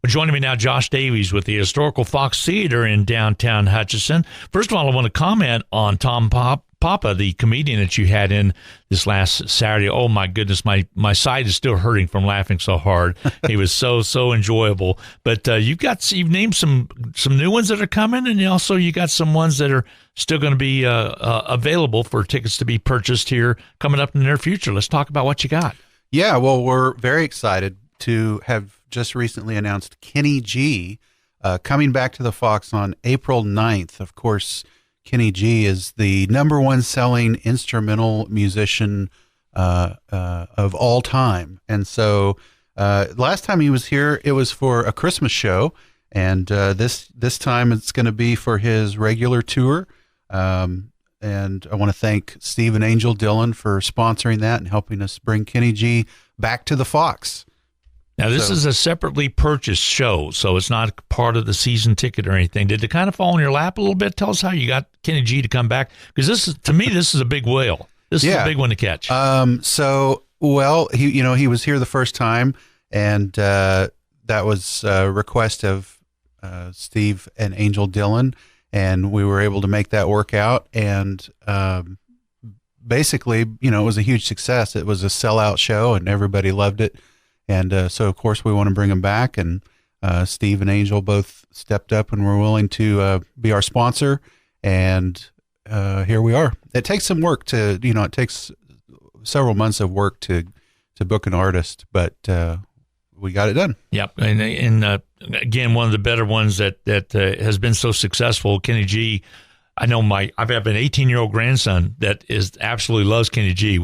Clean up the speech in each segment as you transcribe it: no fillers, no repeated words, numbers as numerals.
Well, joining me now, Josh Davies with the Historical Fox Theater in downtown Hutchinson. First of all, I want to comment on Tom Papa, the comedian that you had in this last Saturday. Oh my goodness, my side is still hurting from laughing so hard. He was so enjoyable. But you've named some new ones that are coming, and also you got some ones that are still going to be available for tickets to be purchased here coming up in the near future. Let's talk about what you got. Yeah, well, we're very excited to have just recently announced Kenny G coming back to the Fox on April 9th. Of course, Kenny G is the number one selling instrumental musician of all time. And so last time he was here, it was for a Christmas show. And this time it's going to be for his regular tour. And I want to thank Steve and Angel Dillon for sponsoring that and helping us bring Kenny G back to the Fox. Now, this is a separately purchased show, so it's not part of the season ticket or anything. Did it kind of fall in your lap a little bit? Tell us how you got Kenny G to come back, because to me, this is a big whale. This is a big one to catch. He was here the first time, and that was a request of Steve and Angel Dillon, and we were able to make that work out. And basically, it was a huge success. It was a sellout show, and everybody loved it. And so, of course, we want to bring them back. And Steve and Angel both stepped up and were willing to be our sponsor. And here we are. It takes some work it takes several months of work to book an artist, but we got it done. Yep. And again, one of the better ones that has been so successful, Kenny G. I know I have an 18-year-old grandson that absolutely loves Kenny G.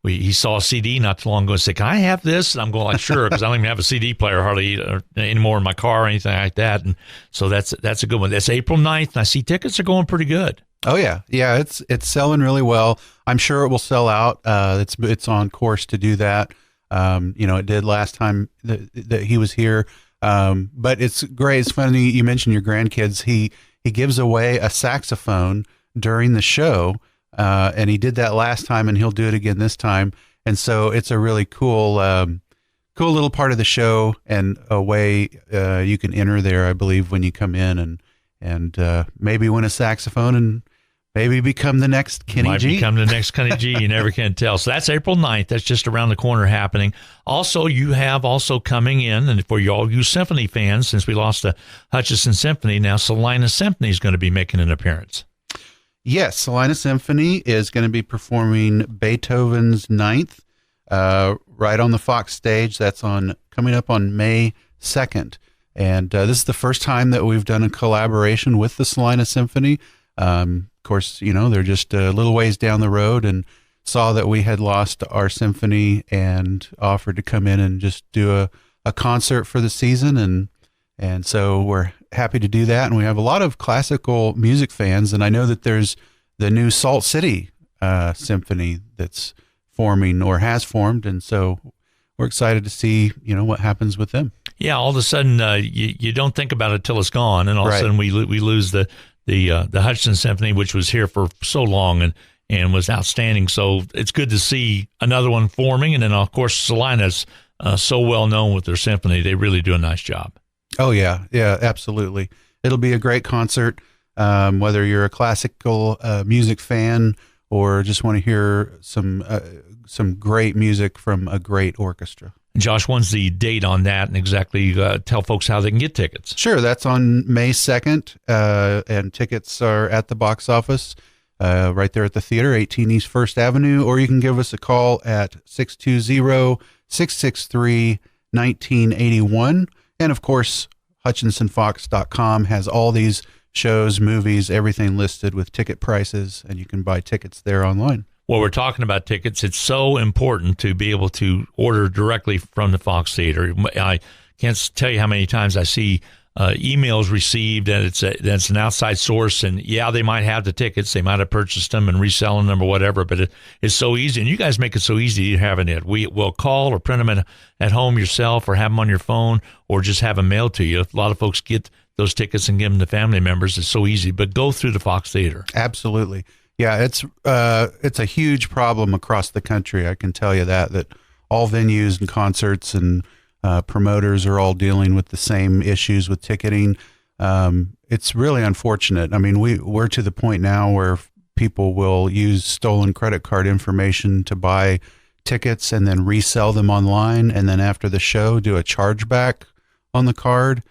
He saw a CD not too long ago and said, "Can I have this?" And I'm going like, "Sure," because I don't even have a CD player hardly anymore in my car or anything like that. And so that's a good one. That's April 9th, and I see tickets are going pretty good. Oh yeah, it's selling really well. I'm sure it will sell out. It's on course to do that. It did last time that he was here. But it's great. It's funny you mentioned your grandkids. He gives away a saxophone during the show. And he did that last time, and he'll do it again this time. And so it's a really cool little part of the show, and a way you can enter there, I believe, when you come in and maybe win a saxophone and maybe become the next Kenny G. Might become the next Kenny G. You never can tell. So that's April 9th. That's just around the corner happening. Also, you have coming in, and for all you symphony fans, since we lost the Hutchinson Symphony, now Salina Symphony is going to be making an appearance. Yes, Salina Symphony is going to be performing Beethoven's Ninth right on the Fox stage. That's coming up on May 2nd. And this is the first time that we've done a collaboration with the Salina Symphony. Of course, they're just a little ways down the road, and saw that we had lost our symphony and offered to come in and just do a concert for the season. And so we're happy to do that. And we have a lot of classical music fans. And I know that there's the new Salt City Symphony that's forming or has formed. And so we're excited to see, what happens with them. Yeah. All of a sudden, you don't think about it till it's gone. And all of a sudden we lose the Hutchinson Symphony, which was here for so long and was outstanding. So it's good to see another one forming. And then, of course, Salina's so well known with their symphony. They really do a nice job. Oh, yeah, absolutely. It'll be a great concert, whether you're a classical music fan or just want to hear some great music from a great orchestra. Josh, when's the date on that, and exactly tell folks how they can get tickets? Sure, that's on May 2nd, and tickets are at the box office right there at the theater, 18 East 1st Avenue, or you can give us a call at 620-663-1981. And of course, HutchinsonFox.com has all these shows, movies, everything listed with ticket prices, and you can buy tickets there online. Well, we're talking about tickets. It's so important to be able to order directly from the Fox Theater. I can't tell you how many times I see emails received, and it's an outside source, and they might have the tickets, they might have purchased them and reselling them or whatever, but it's so easy, and you guys make it so easy having it. We will call or print them at home yourself, or have them on your phone, or just have them mailed to you. A lot of folks get those tickets and give them to family members. It's so easy, but go through the Fox Theater. Absolutely. Yeah, it's a huge problem across the country. I can tell you that all venues and concerts and promoters are all dealing with the same issues with ticketing. It's really unfortunate. I mean, we're to the point now where people will use stolen credit card information to buy tickets and then resell them online, and then after the show do a chargeback on the card.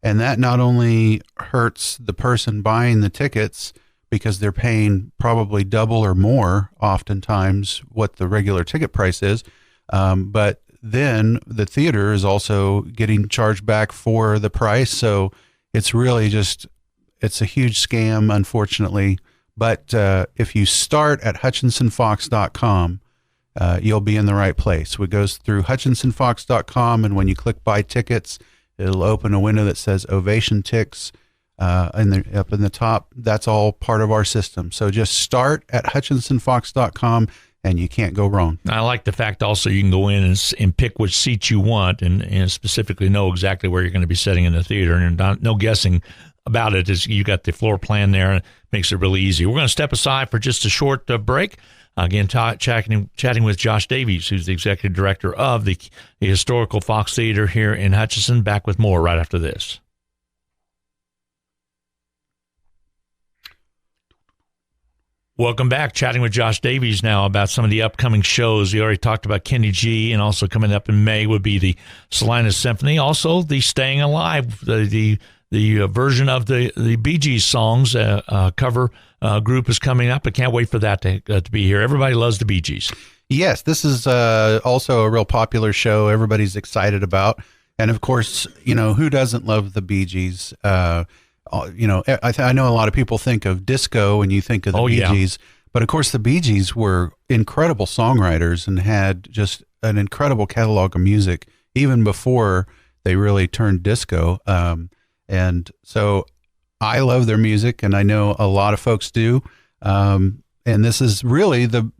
And that not only hurts the person buying the tickets because they're paying probably double or more oftentimes what the regular ticket price is, but then the theater is also getting charged back for the price. So it's really it's a huge scam, unfortunately. But if you start at hutchinsonfox.com, you'll be in the right place. It goes through hutchinsonfox.com, and when you click buy tickets, it'll open a window that says Ovation Tix up in the top. That's all part of our system. So just start at hutchinsonfox.com, and you can't go wrong. I like the fact also you can go in and pick which seat you want and specifically know exactly where you're going to be sitting in the theater, and no guessing about it. Is you got the floor plan there, and it makes it really easy. We're going to step aside for just a short break. Again, chatting with Josh Davies, who's the executive director of the Historical Fox Theater here in Hutchinson. Back with more right after this. Welcome back. Chatting with Josh Davies now about some of the upcoming shows. We already talked about Kenny G, and also coming up in May would be the Salinas Symphony. Also, the Staying Alive, the version of the Bee Gees songs cover group is coming up. I can't wait for that to be here. Everybody loves the Bee Gees. Yes, this is also a real popular show everybody's excited about. And of course, who doesn't love the Bee Gees? I know a lot of people think of disco when you think of the Bee Gees. But of course, the Bee Gees were incredible songwriters and had just an incredible catalog of music even before they really turned disco. And so I love their music, and I know a lot of folks do. And this is really the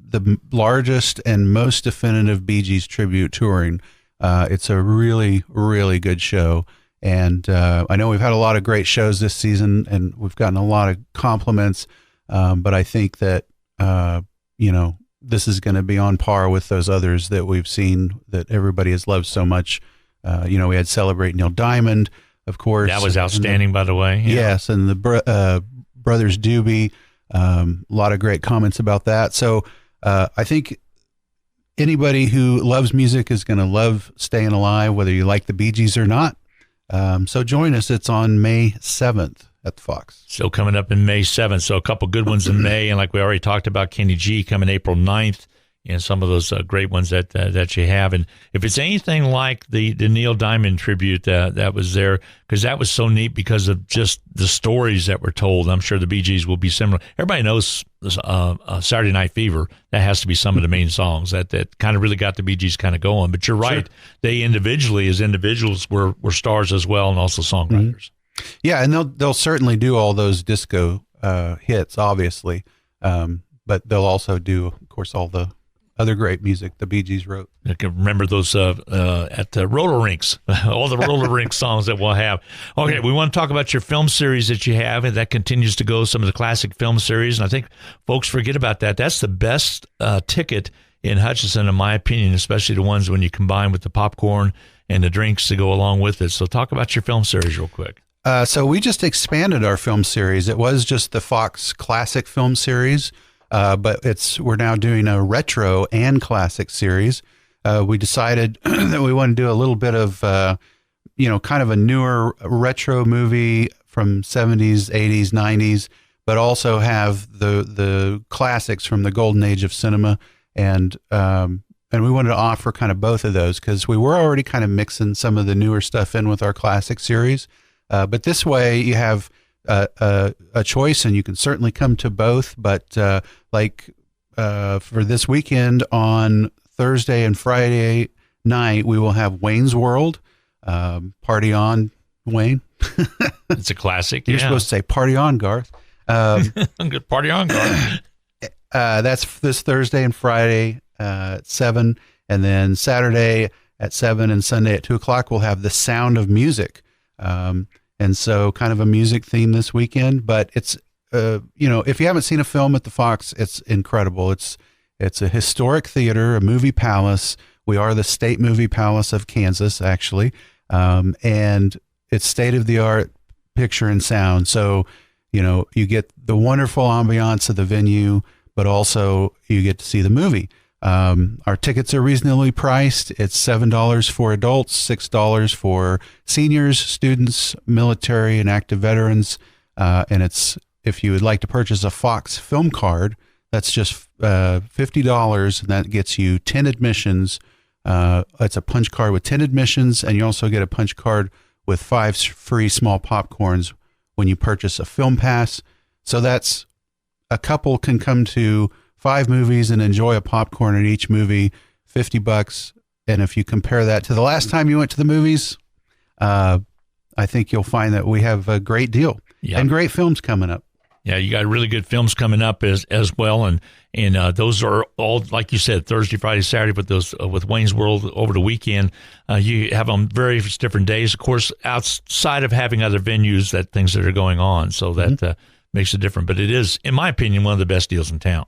largest and most definitive Bee Gees tribute touring. It's a really, really good show. And I know we've had a lot of great shows this season, and we've gotten a lot of compliments. But I think that, this is going to be on par with those others that we've seen that everybody has loved so much. We had Celebrate Neil Diamond, of course. That was outstanding, by the way. Yeah. Yes, and the Brothers Doobie, a lot of great comments about that. So I think anybody who loves music is going to love Staying Alive, whether you like the Bee Gees or not. So join us. It's on May 7th at the Fox. So coming up in May 7th. So a couple good ones in May, and like we already talked about, Kenny G coming April 9th. And some of those great ones that you have. And if it's anything like the Neil Diamond tribute that was there, because that was so neat because of just the stories that were told. I'm sure the Bee Gees will be similar. Everybody knows Saturday Night Fever. That has to be some of the main songs that kind of really got the Bee Gees kind of going. But you're right. Sure. They individually, as individuals, were stars as well, and also songwriters. Mm-hmm. Yeah, and they'll certainly do all those disco hits, obviously. But they'll also do, of course, all the other great music the Bee Gees wrote. I can remember those at the roller rinks, all the roller rink songs that we'll have. Okay, we want to talk about your film series that you have, and that continues to go, some of the classic film series. And I think folks forget about that. That's the best ticket in Hutchinson, in my opinion, especially the ones when you combine with the popcorn and the drinks to go along with it. So talk about your film series real quick. So we just expanded our film series. It was just the Fox Classic Film Series. But we're now doing a retro and classic series. We decided that we want to do a little bit of, kind of a newer retro movie from 70s, 80s, 90s, but also have the classics from the golden age of cinema. And we wanted to offer kind of both of those because we were already kind of mixing some of the newer stuff in with our classic series. But this way you have a choice, and you can certainly come to both. But for this weekend on Thursday and Friday night, we will have Wayne's World. Party on, Wayne. It's a classic. You're supposed to say party on, Garth. Good party on, Garth. That's this Thursday and Friday at 7, and then Saturday at 7 and Sunday at 2 o'clock we'll have The Sound of Music. And so kind of a music theme this weekend, but it's, if you haven't seen a film at the Fox, it's incredible. It's a historic theater, a movie palace We are the State Movie Palace of Kansas, actually, and it's state-of-the-art picture and sound. So, you get the wonderful ambiance of the venue, but also you get to see the movie. Our tickets are reasonably priced. It's $7 for adults, $6 for seniors, students, military, and active veterans. And if you would like to purchase a Fox film card, that's just $50, and that gets you 10 admissions. It's a punch card with 10 admissions, and you also get a punch card with 5 free small popcorns when you purchase a film pass. So that's a couple can come to 5 movies and enjoy a popcorn at each movie, $50. And if you compare that to the last time you went to the movies, I think you'll find that we have a great deal and great films coming up. Yeah, you got really good films coming up as well, and those are all, like you said, Thursday, Friday, Saturday. But those with Wayne's World over the weekend, you have on various different days. Of course, outside of having other venues, things that are going on, so that makes it different. But it is, in my opinion, one of the best deals in town.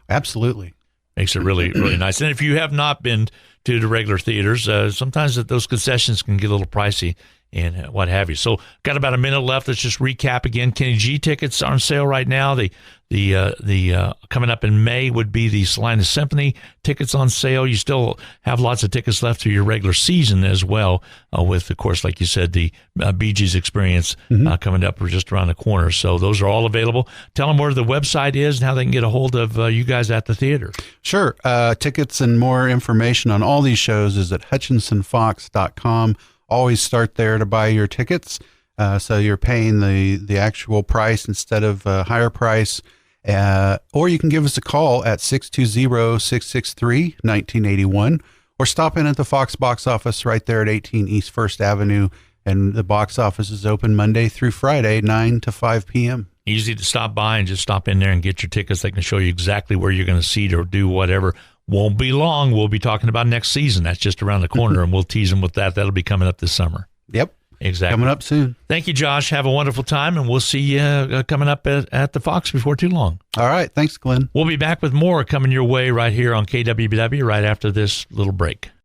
Absolutely. Makes it really, really nice. And if you have not been to the regular theaters, sometimes those concessions can get a little pricey and what have you. So got about a minute left. Let's just recap again. Kenny G tickets are on sale right now. The coming up in May would be the Salinas Symphony tickets on sale. You still have lots of tickets left through your regular season as well, with, of course, like you said, the Bee Gees experience coming up just around the corner. So those are all available. Tell them where the website is and how they can get a hold of you guys at the theater. Sure. Tickets and more information on all these shows is at hutchinsonfox.com. Always start there to buy your tickets. So you're paying the actual price instead of a higher price. Or you can give us a call at 620-663-1981 or stop in at the Fox box office right there at 18 East 1st Avenue. And the box office is open Monday through Friday, 9 to 5 p.m. Easy to stop by and just stop in there and get your tickets. They can show you exactly where you're going to seat or do whatever. Won't be long. We'll be talking about next season. That's just around the corner, and we'll tease them with that. That'll be coming up this summer. Yep. Exactly. Coming up soon. Thank you, Josh. Have a wonderful time, and we'll see you coming up at the Fox before too long. All right. Thanks, Glenn. We'll be back with more coming your way right here on KWBW right after this little break.